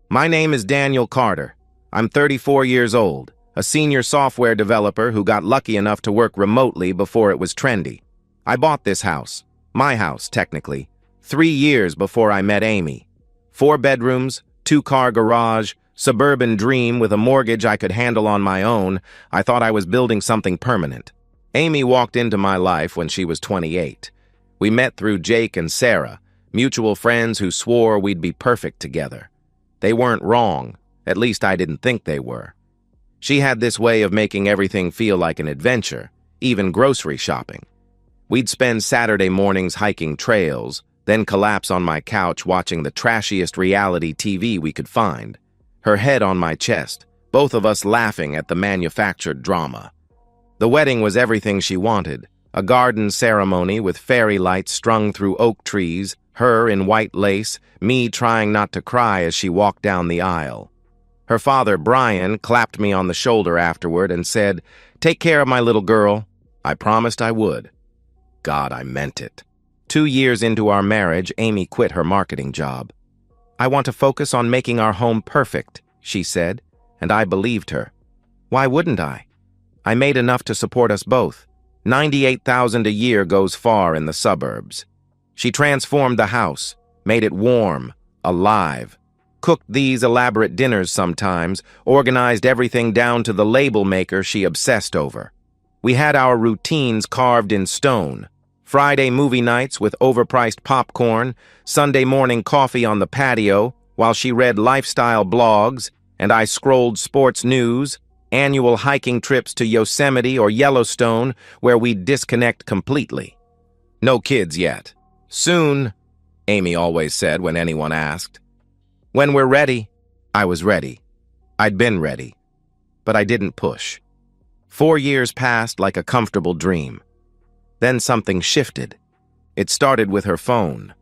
My name is Daniel Carter. I'm 34 years old, a senior software developer who got lucky enough to work remotely before it was trendy. I bought this house, my house technically, 3 years before I met Amy. 4 bedrooms, 2-car garage, suburban dream with a mortgage I could handle on my own. I thought I was building something permanent. Amy walked into my life when she was 28. We met through Jake and Sarah, mutual friends who swore we'd be perfect together. They weren't wrong, at least I didn't think they were. She had this way of making everything feel like an adventure, even grocery shopping. We'd spend Saturday mornings hiking trails, then collapse on my couch watching the trashiest reality TV we could find. Her head on my chest, both of us laughing at the manufactured drama. The wedding was everything she wanted, a garden ceremony with fairy lights strung through oak trees, her in white lace, me trying not to cry as she walked down the aisle. Her father, Brian, clapped me on the shoulder afterward and said, "Take care of my little girl." I promised I would. God, I meant it. 2 years into our marriage, Amy quit her marketing job. "I want to focus on making our home perfect," she said, and I believed her. Why wouldn't I? I made enough to support us both. $98,000 a year goes far in the suburbs. She transformed the house, made it warm, alive, cooked these elaborate dinners sometimes, organized everything down to the label maker she obsessed over. We had our routines carved in stone. Friday movie nights with overpriced popcorn, Sunday morning coffee on the patio, while she read lifestyle blogs and I scrolled sports news, annual hiking trips to Yosemite or Yellowstone where we'd disconnect completely. No kids yet. Soon, Amy always said when anyone asked. When we're ready, I was ready. I'd been ready. But I didn't push. 4 years passed like a comfortable dream. Then something shifted. It started with her phone.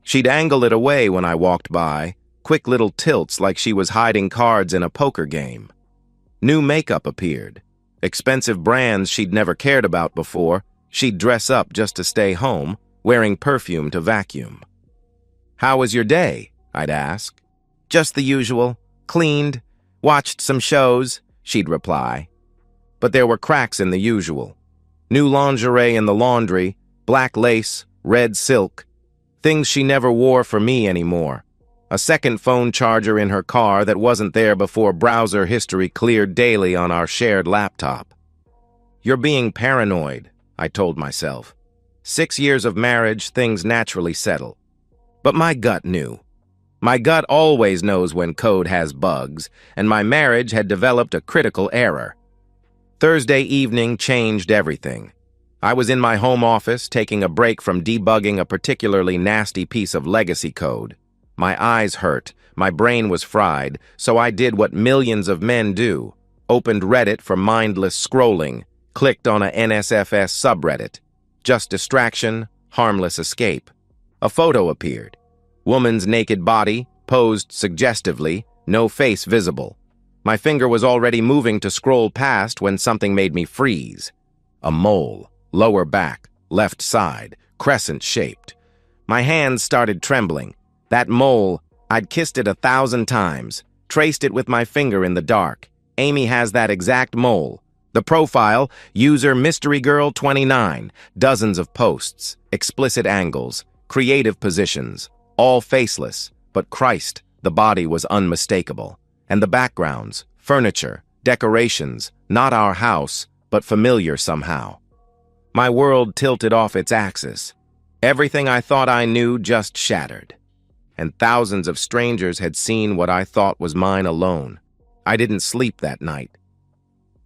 She'd angle it away when I walked by, quick little tilts like she was hiding cards in a poker game. New makeup appeared. Expensive brands she'd never cared about before. She'd dress up just to stay home, wearing perfume to vacuum. "How was your day?" I'd ask. "Just the usual. Cleaned. Watched some shows," she'd reply. But there were cracks in the usual. New lingerie in the laundry, black lace, red silk. Things she never wore for me anymore. A second phone charger in her car that wasn't there before browser history cleared daily on our shared laptop. "You're being paranoid," I told myself. 6 years of marriage, things naturally settle. But my gut knew. My gut always knows when code has bugs, and my marriage had developed a critical error. Thursday evening changed everything. I was in my home office, taking a break from debugging a particularly nasty piece of legacy code. My eyes hurt, my brain was fried, so I did what millions of men do. Opened Reddit for mindless scrolling, clicked on a NSFS subreddit. Just distraction, harmless escape. A photo appeared. Woman's naked body, posed suggestively, no face visible. My finger was already moving to scroll past when something made me freeze. A mole, lower back, left side, crescent-shaped. My hands started trembling. That mole, I'd kissed it 1,000 times, traced it with my finger in the dark. Amy has that exact mole. The profile, user MysteryGirl29, dozens of posts, explicit angles, creative positions, all faceless, but Christ, the body was unmistakable. And the backgrounds, furniture, decorations, not our house, but familiar somehow. My world tilted off its axis. Everything I thought I knew just shattered. And thousands of strangers had seen what I thought was mine alone. I didn't sleep that night.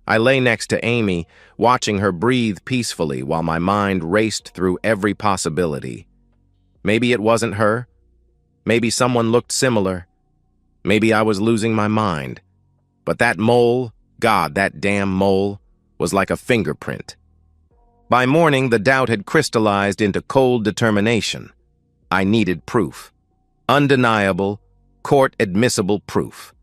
I lay next to Amy, watching her breathe peacefully while my mind raced through every possibility. Maybe it wasn't her. Maybe someone looked similar. Maybe I was losing my mind. But that mole, God, that damn mole, was like a fingerprint. By morning, the doubt had crystallized into cold determination. I needed proof. Undeniable, court-admissible proof.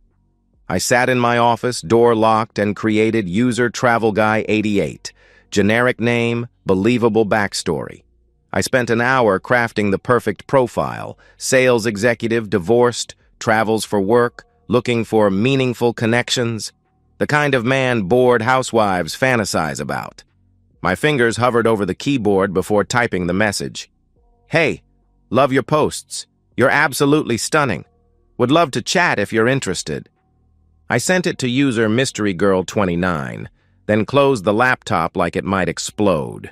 I sat in my office, door locked, and created user Travel Guy 88. Generic name, believable backstory. I spent an hour crafting the perfect profile. Sales executive, divorced, travels for work, looking for meaningful connections, the kind of man bored housewives fantasize about. My fingers hovered over the keyboard before typing the message. Hey, love your posts. You're absolutely stunning. Would love to chat if you're interested. I sent it to user MysteryGirl29, then closed the laptop like it might explode.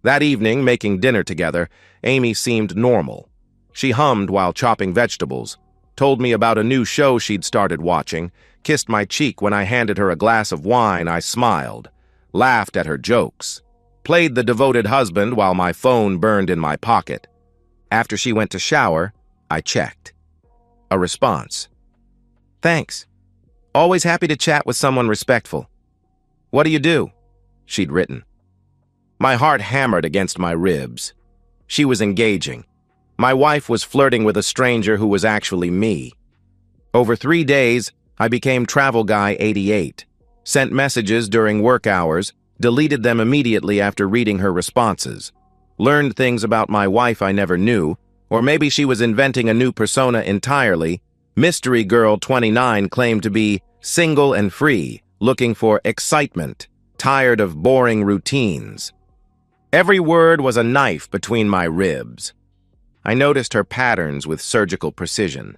That evening, making dinner together, Amy seemed normal. She hummed while chopping vegetables, told me about a new show she'd started watching, kissed my cheek when I handed her a glass of wine. I smiled, laughed at her jokes, played the devoted husband while my phone burned in my pocket. After she went to shower, I checked. A response. Thanks. Always happy to chat with someone respectful. What do you do? She'd written. My heart hammered against my ribs. She was engaging. My wife was flirting with a stranger who was actually me. Over 3 days, I became Travel Guy 88, sent messages during work hours, deleted them immediately after reading her responses, learned things about my wife I never knew, or maybe she was inventing a new persona entirely. Mystery Girl 29 claimed to be single and free, looking for excitement, tired of boring routines. Every word was a knife between my ribs. I noticed her patterns with surgical precision.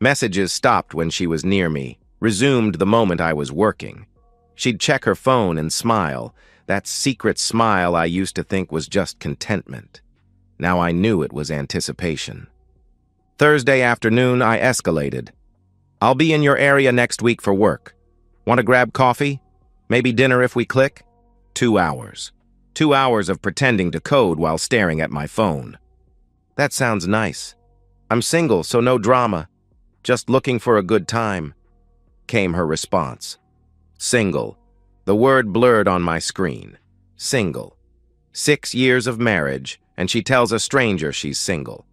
Messages stopped when she was near me, resumed the moment I was working. She'd check her phone and smile, that secret smile I used to think was just contentment. Now I knew it was anticipation. Thursday afternoon, I escalated. I'll be in your area next week for work. Want to grab coffee? Maybe dinner if we click? 2 hours. 2 hours of pretending to code while staring at my phone. That sounds nice. I'm single, so no drama. Just looking for a good time, came her response. Single. The word blurred on my screen. Single. 6 years of marriage, and she tells a stranger she's single.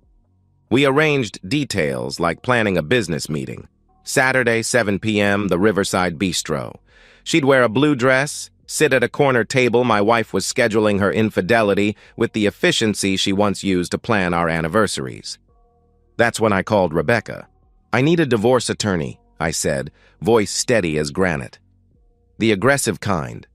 We arranged details like planning a business meeting. Saturday, 7 p.m., the Riverside Bistro. She'd wear a blue dress, sit at a corner table. My wife was scheduling her infidelity with the efficiency she once used to plan our anniversaries. That's when I called Rebecca. I need a divorce attorney, I said, voice steady as granite. The aggressive kind.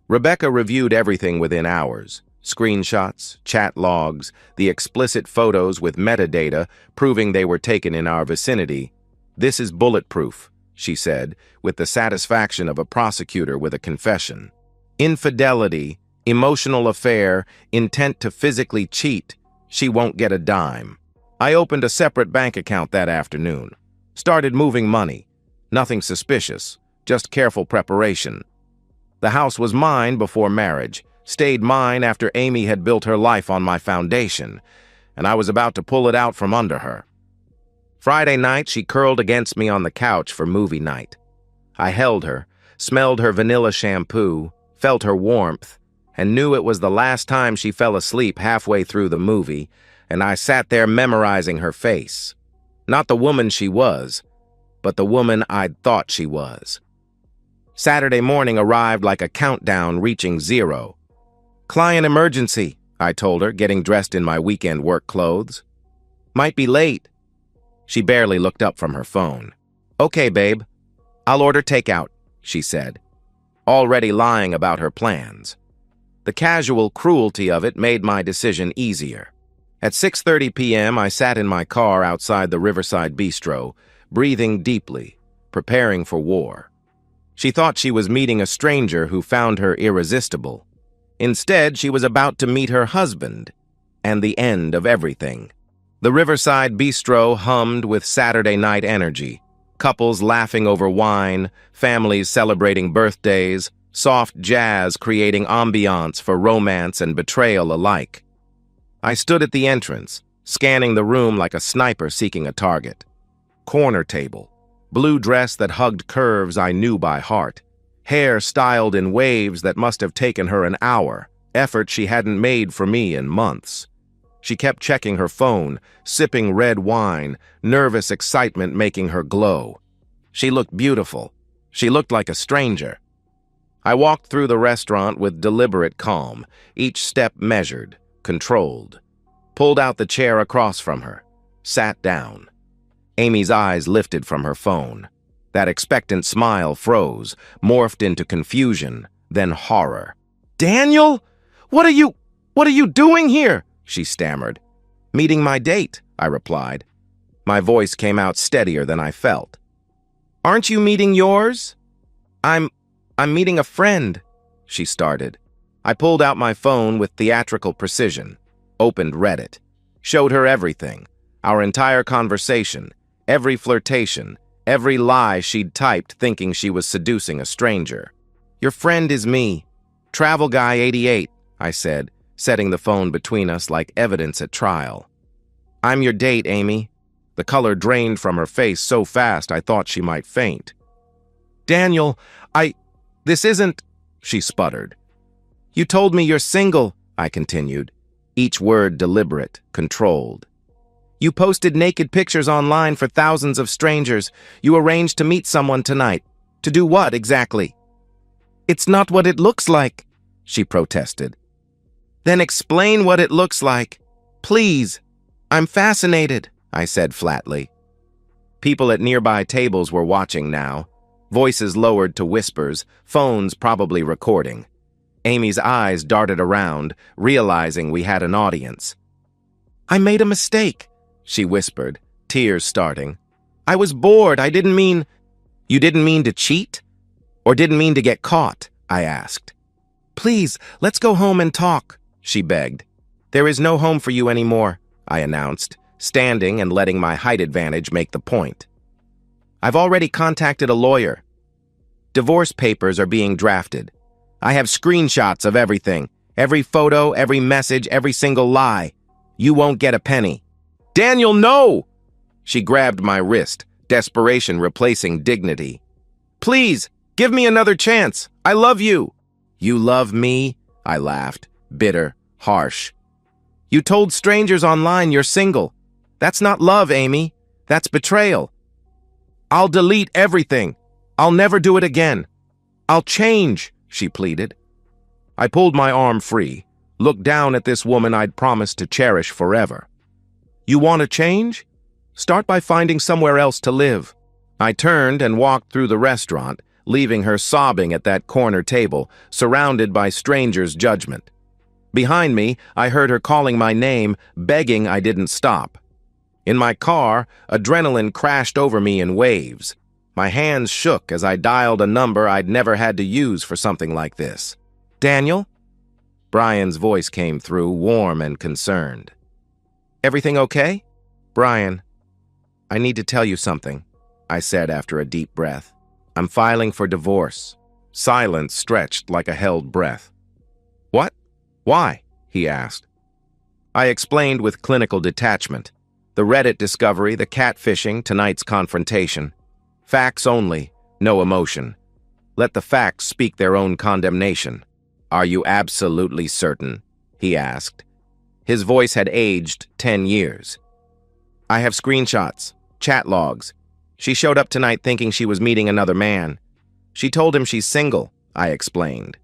Rebecca reviewed everything within hours. Screenshots, chat logs, the explicit photos with metadata proving they were taken in our vicinity. This is bulletproof, she said, with the satisfaction of a prosecutor with a confession. Infidelity, emotional affair, intent to physically cheat, she won't get a dime. I opened a separate bank account that afternoon. Started moving money. Nothing suspicious, just careful preparation. The house was mine before marriage, stayed mine after Amy had built her life on my foundation, and I was about to pull it out from under her. Friday night, she curled against me on the couch for movie night. I held her, smelled her vanilla shampoo, felt her warmth, and knew it was the last time she fell asleep halfway through the movie, and I sat there memorizing her face. Not the woman she was, but the woman I'd thought she was. Saturday morning arrived like a countdown reaching 0. Client emergency, I told her, getting dressed in my weekend work clothes. Might be late. She barely looked up from her phone. Okay, babe. I'll order takeout, she said, already lying about her plans. The casual cruelty of it made my decision easier. At 6:30 p.m., I sat in my car outside the Riverside Bistro, breathing deeply, preparing for war. She thought she was meeting a stranger who found her irresistible. Instead, she was about to meet her husband, and the end of everything. The Riverside Bistro hummed with Saturday night energy, couples laughing over wine, families celebrating birthdays, soft jazz creating ambiance for romance and betrayal alike. I stood at the entrance, scanning the room like a sniper seeking a target. Corner table, blue dress that hugged curves I knew by heart, hair styled in waves that must have taken her an hour, effort she hadn't made for me in months. She kept checking her phone, sipping red wine, nervous excitement making her glow. She looked beautiful. She looked like a stranger. I walked through the restaurant with deliberate calm, each step measured, controlled. Pulled out the chair across from her, sat down. Amy's eyes lifted from her phone. That expectant smile froze, morphed into confusion, then horror. "Daniel? What are you doing here?" she stammered. "Meeting my date," I replied. My voice came out steadier than I felt. "Aren't you meeting yours?" I'm meeting a friend," she started. I pulled out my phone with theatrical precision, opened Reddit, showed her everything, our entire conversation, every flirtation, every lie she'd typed thinking she was seducing a stranger. "Your friend is me, Travel Guy 88, I said, setting the phone between us like evidence at trial. "I'm your date, Amy." The color drained from her face so fast I thought she might faint. "Daniel, this isn't," she sputtered. "You told me you're single," I continued, each word deliberate, controlled. "You posted naked pictures online for thousands of strangers. You arranged to meet someone tonight. To do what, exactly?" "It's not what it looks like," she protested. "Then explain what it looks like. Please. I'm fascinated," I said flatly. People at nearby tables were watching now, voices lowered to whispers, phones probably recording. Amy's eyes darted around, realizing we had an audience. "I made a mistake," she whispered, tears starting. "I was bored. I didn't mean—" "You didn't mean to cheat? Or didn't mean to get caught?" I asked. "Please, let's go home and talk," she begged. "There is no home for you anymore," I announced, standing and letting my height advantage make the point. "I've already contacted a lawyer. Divorce papers are being drafted. I have screenshots of everything, every photo, every message, every single lie. You won't get a penny." "Daniel, no!" She grabbed my wrist, desperation replacing dignity. "Please, give me another chance. I love you." "You love me?" I laughed, bitter, harsh. "You told strangers online you're single. That's not love, Amy. That's betrayal." "I'll delete everything. I'll never do it again. I'll change," she pleaded. I pulled my arm free, looked down at this woman I'd promised to cherish forever. "You want to change? Start by finding somewhere else to live." I turned and walked through the restaurant, leaving her sobbing at that corner table, surrounded by strangers' judgment. Behind me, I heard her calling my name, begging I didn't stop. In my car, adrenaline crashed over me in waves. My hands shook as I dialed a number I'd never had to use for something like this. "Daniel?" Brian's voice came through, warm and concerned. "Everything okay?" "Brian, I need to tell you something," I said after a deep breath. "I'm filing for divorce." Silence stretched like a held breath. "What? Why?" he asked. I explained with clinical detachment. The Reddit discovery, the catfishing, tonight's confrontation. Facts only, no emotion. Let the facts speak their own condemnation. "Are you absolutely certain?" he asked. His voice had aged 10 years. "I have screenshots, chat logs. She showed up tonight thinking she was meeting another man. She told him she's single," I explained.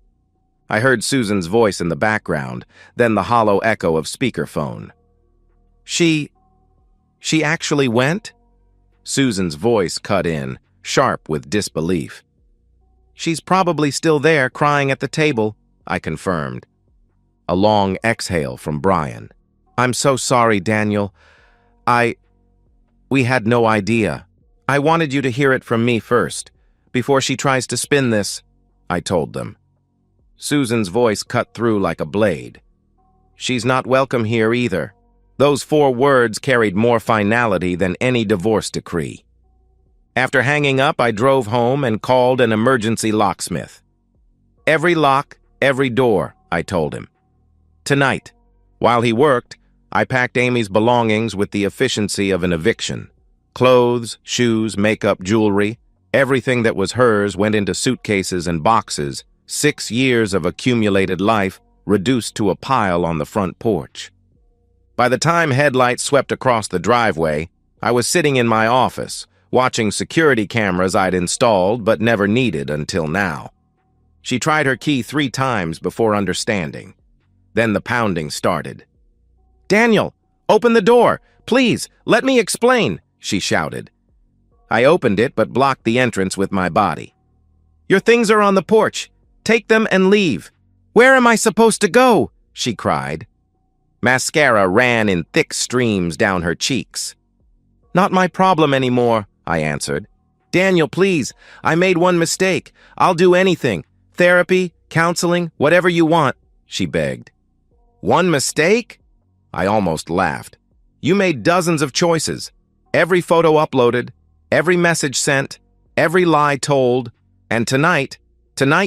I heard Susan's voice in the background, then the hollow echo of speakerphone. She actually went?" Susan's voice cut in, sharp with disbelief. "She's probably still there, crying at the table," I confirmed. A long exhale from Brian. "I'm so sorry, Daniel. We had no idea. I wanted you to hear it from me first, before she tries to spin this," I told them. Susan's voice cut through like a blade. "She's not welcome here either." Those 4 words carried more finality than any divorce decree. After hanging up, I drove home and called an emergency locksmith. "Every lock, every door," I told him. Tonight, while he worked, I packed Amy's belongings with the efficiency of an eviction. Clothes, shoes, makeup, jewelry, everything that was hers went into suitcases and boxes, 6 years of accumulated life reduced to a pile on the front porch. By the time headlights swept across the driveway, I was sitting in my office, watching security cameras I'd installed but never needed until now. She tried her key 3 times before understanding. Then the pounding started. "Daniel, open the door! Please, let me explain!" she shouted. I opened it but blocked the entrance with my body. Your things are on the porch. Take them and leave. Where am I supposed to go? She cried. Mascara ran in thick streams down her cheeks. Not my problem anymore, I answered. Daniel, please, I made one mistake. I'll do anything. Therapy, counseling, whatever you want, she begged. One mistake? I almost laughed. You made dozens of choices. Every photo uploaded, every message sent, every lie told, and tonight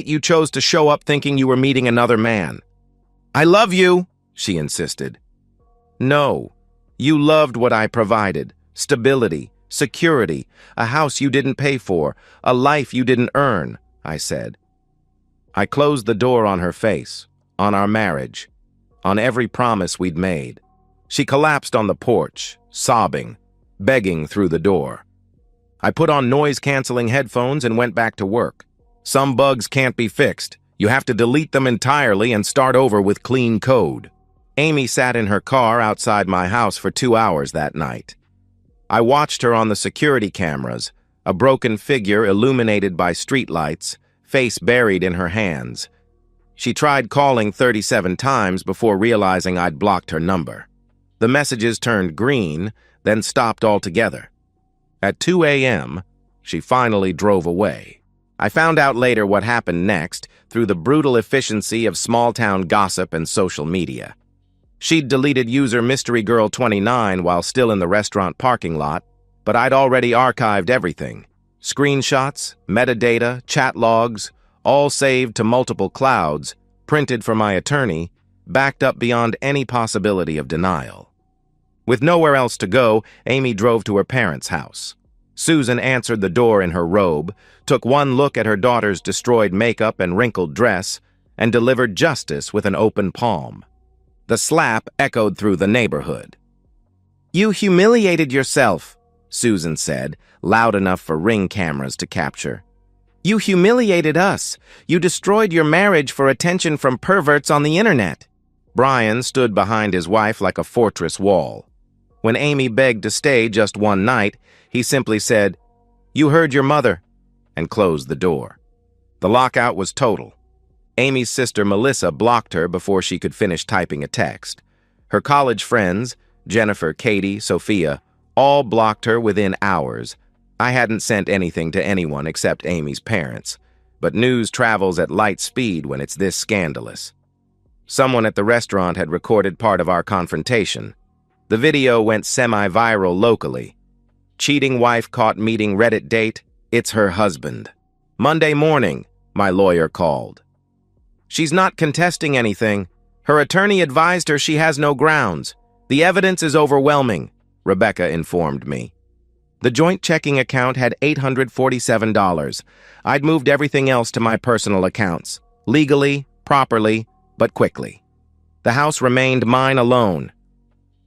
you chose to show up thinking you were meeting another man. I love you, she insisted. No, you loved what I provided. Stability, security, a house you didn't pay for, a life you didn't earn, I said. I closed the door on her face, on our marriage, on every promise we'd made. She collapsed on the porch, sobbing, begging through the door. I put on noise-canceling headphones and went back to work. Some bugs can't be fixed. You have to delete them entirely and start over with clean code. Amy sat in her car outside my house for 2 hours that night. I watched her on the security cameras, a broken figure illuminated by streetlights, face buried in her hands. She tried calling 37 times before realizing I'd blocked her number. The messages turned green, then stopped altogether. At 2 a.m., she finally drove away. I found out later what happened next through the brutal efficiency of small-town gossip and social media. She'd deleted user MysteryGirl29 while still in the restaurant parking lot, but I'd already archived everything. Screenshots, metadata, chat logs, all saved to multiple clouds, printed for my attorney, backed up beyond any possibility of denial. With nowhere else to go, Amy drove to her parents' house. Susan answered the door in her robe, took one look at her daughter's destroyed makeup and wrinkled dress, and delivered justice with an open palm. The slap echoed through the neighborhood. You humiliated yourself, Susan said, loud enough for Ring cameras to capture. You humiliated us. You destroyed your marriage for attention from perverts on the internet. Brian stood behind his wife like a fortress wall. When Amy begged to stay just one night, he simply said, You heard your mother, and closed the door. The lockout was total. Amy's sister Melissa blocked her before she could finish typing a text. Her college friends, Jennifer, Katie, Sophia, all blocked her within hours. I hadn't sent anything to anyone except Amy's parents, but news travels at light speed when it's this scandalous. Someone at the restaurant had recorded part of our confrontation. The video went semi-viral locally. Cheating wife caught meeting Reddit date, it's her husband. Monday morning, my lawyer called. She's not contesting anything. Her attorney advised her she has no grounds. The evidence is overwhelming, Rebecca informed me. The joint checking account had $847. I'd moved everything else to my personal accounts. Legally, properly, but quickly. The house remained mine alone.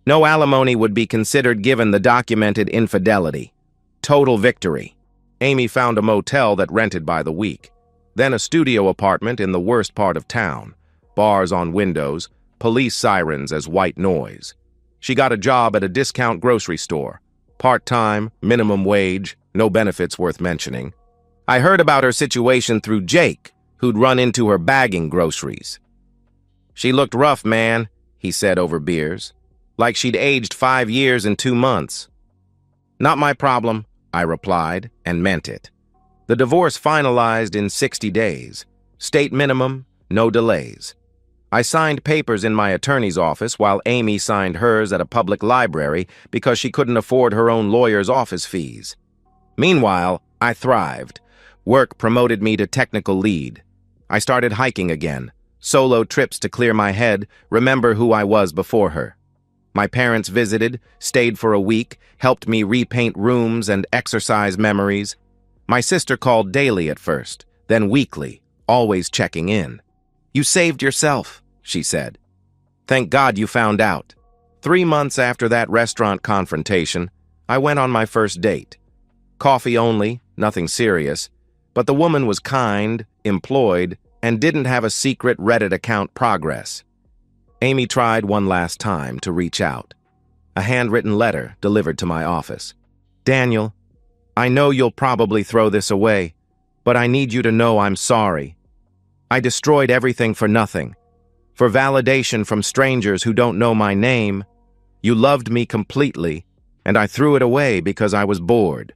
No alimony would be considered given the documented infidelity. Total victory. Amy found a motel that rented by the week. Then a studio apartment in the worst part of town. Bars on windows, police sirens as white noise. She got a job at a discount grocery store. Part-time, minimum wage, no benefits worth mentioning. I heard about her situation through Jake, who'd run into her bagging groceries. She looked rough, man, he said over beers. Like she'd aged 5 years in 2 months. Not my problem, I replied, and meant it. The divorce finalized in 60 days. State minimum, no delays. I signed papers in my attorney's office while Amy signed hers at a public library because she couldn't afford her own lawyer's office fees. Meanwhile, I thrived. Work promoted me to technical lead. I started hiking again. Solo trips to clear my head, remember who I was before her. My parents visited, stayed for a week, helped me repaint rooms and exercise memories. My sister called daily at first, then weekly, always checking in. You saved yourself, she said. Thank God you found out. 3 months after that restaurant confrontation, I went on my first date. Coffee only, nothing serious, but the woman was kind, employed, and didn't have a secret Reddit account progress. Amy tried one last time to reach out. A handwritten letter delivered to my office. Daniel, I know you'll probably throw this away, but I need you to know I'm sorry. I destroyed everything for nothing. For validation from strangers who don't know my name. You loved me completely, and I threw it away because I was bored.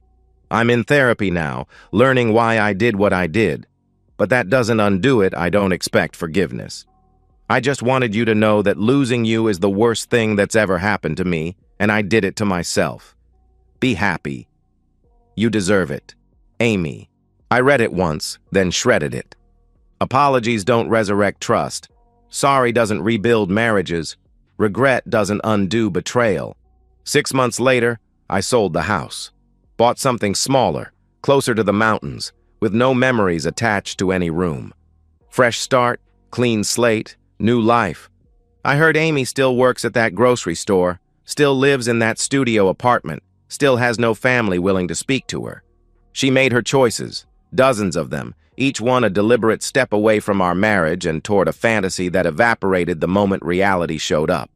I'm in therapy now, learning why I did what I did. But that doesn't undo it. I don't expect forgiveness. I just wanted you to know that losing you is the worst thing that's ever happened to me, and I did it to myself. Be happy. You deserve it. Amy. I read it once, then shredded it. Apologies don't resurrect trust. Sorry doesn't rebuild marriages. Regret doesn't undo betrayal. 6 months later, I sold the house. Bought something smaller, closer to the mountains, with no memories attached to any room. Fresh start, clean slate, new life. I heard Amy still works at that grocery store, still lives in that studio apartment, still has no family willing to speak to her. She made her choices, dozens of them, each one a deliberate step away from our marriage and toward a fantasy that evaporated the moment reality showed up.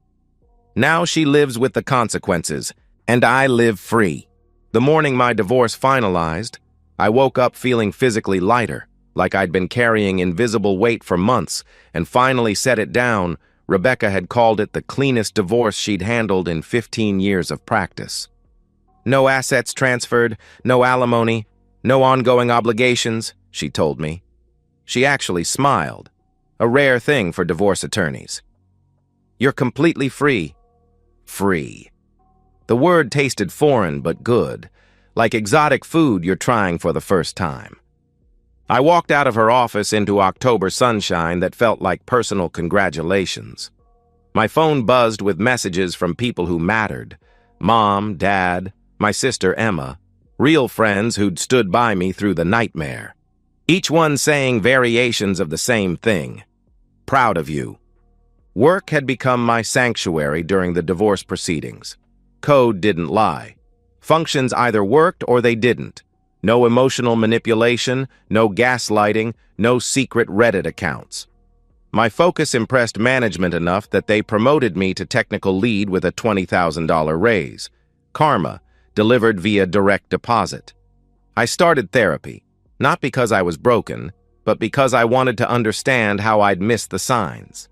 Now she lives with the consequences, and I live free. The morning my divorce finalized, I woke up feeling physically lighter, like I'd been carrying invisible weight for months, and finally set it down. Rebecca had called it the cleanest divorce she'd handled in 15 years of practice. No assets transferred, no alimony, no ongoing obligations, she told me. She actually smiled, a rare thing for divorce attorneys. You're completely free. Free. The word tasted foreign but good, like exotic food you're trying for the first time. I walked out of her office into October sunshine that felt like personal congratulations. My phone buzzed with messages from people who mattered. Mom, Dad, my sister Emma, real friends who'd stood by me through the nightmare. Each one saying variations of the same thing. Proud of you. Work had become my sanctuary during the divorce proceedings. Code didn't lie. Functions either worked or they didn't. No emotional manipulation, no gaslighting, no secret Reddit accounts. My focus impressed management enough that they promoted me to technical lead with a $20,000 raise. Karma, delivered via direct deposit. I started therapy, not because I was broken, but because I wanted to understand how I'd missed the signs.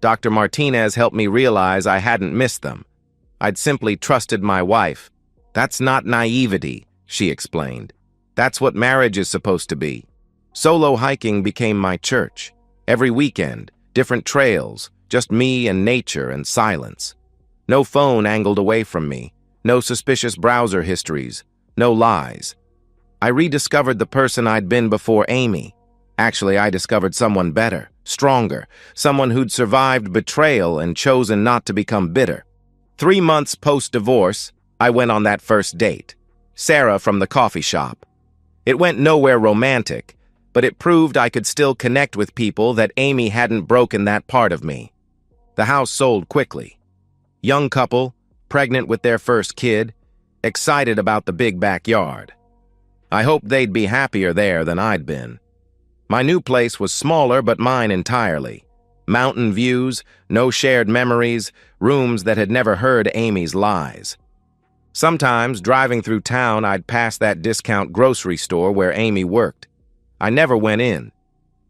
Dr. Martinez helped me realize I hadn't missed them. I'd simply trusted my wife. That's not naivety, she explained. That's what marriage is supposed to be. Solo hiking became my church. Every weekend, different trails, just me and nature and silence. No phone angled away from me. No suspicious browser histories. No lies. I rediscovered the person I'd been before Amy. Actually, I discovered someone better, stronger, someone who'd survived betrayal and chosen not to become bitter. 3 months post-divorce, I went on that first date. Sarah from the coffee shop. It went nowhere romantic, but it proved I could still connect with people that Amy hadn't broken that part of me. The house sold quickly. Young couple, pregnant with their first kid, excited about the big backyard. I hoped they'd be happier there than I'd been. My new place was smaller but mine entirely. Mountain views, no shared memories, rooms that had never heard Amy's lies. Sometimes, driving through town, I'd pass that discount grocery store where Amy worked. I never went in.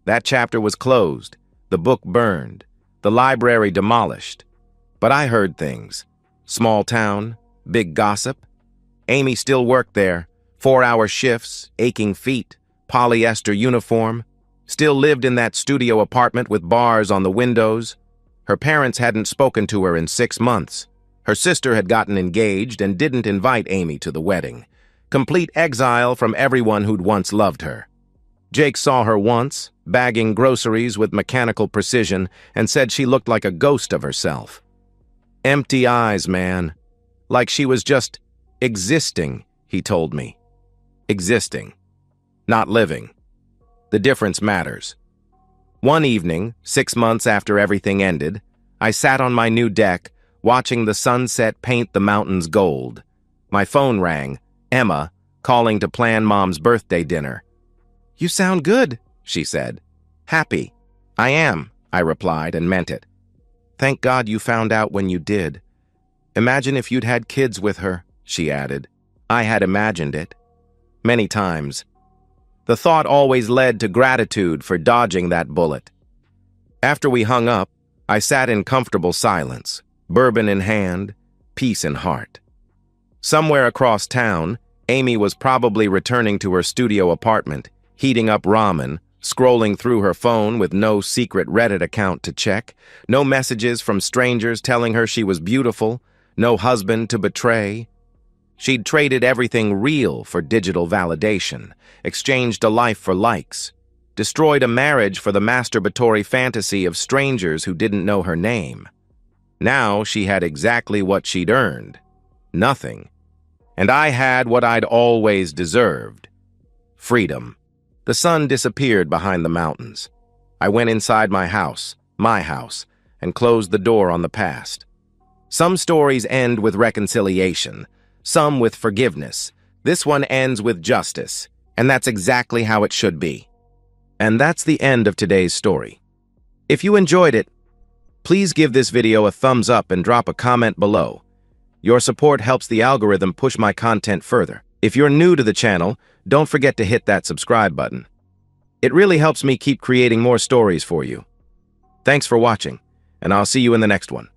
That chapter was closed, the book burned, the library demolished. But I heard things. Small town, big gossip. Amy still worked there, 4-hour shifts, aching feet, polyester uniform. Still lived in that studio apartment with bars on the windows. Her parents hadn't spoken to her in 6 months. Her sister had gotten engaged and didn't invite Amy to the wedding. Complete exile from everyone who'd once loved her. Jake saw her once, bagging groceries with mechanical precision, and said she looked like a ghost of herself. Empty eyes, man. Like she was just existing, he told me. Existing. Not living. The difference matters. One evening, 6 months after everything ended, I sat on my new deck, watching the sunset paint the mountains gold. My phone rang, Emma, calling to plan Mom's birthday dinner. "You sound good," she said. "Happy." "I am," I replied and meant it. "Thank God you found out when you did. Imagine if you'd had kids with her," she added. I had imagined it. Many times. The thought always led to gratitude for dodging that bullet. After we hung up, I sat in comfortable silence, bourbon in hand, peace in heart. Somewhere across town, Amy was probably returning to her studio apartment, heating up ramen, scrolling through her phone with no secret Reddit account to check, no messages from strangers telling her she was beautiful, no husband to betray. She'd traded everything real for digital validation, exchanged a life for likes, destroyed a marriage for the masturbatory fantasy of strangers who didn't know her name. Now she had exactly what she'd earned. Nothing. And I had what I'd always deserved. Freedom. The sun disappeared behind the mountains. I went inside my house, and closed the door on the past. Some stories end with reconciliation, some with forgiveness. This one ends with justice, and that's exactly how it should be. And that's the end of today's story. If you enjoyed it, please give this video a thumbs up and drop a comment below. Your support helps the algorithm push my content further. If you're new to the channel, don't forget to hit that subscribe button. It really helps me keep creating more stories for you. Thanks for watching, and I'll see you in the next one.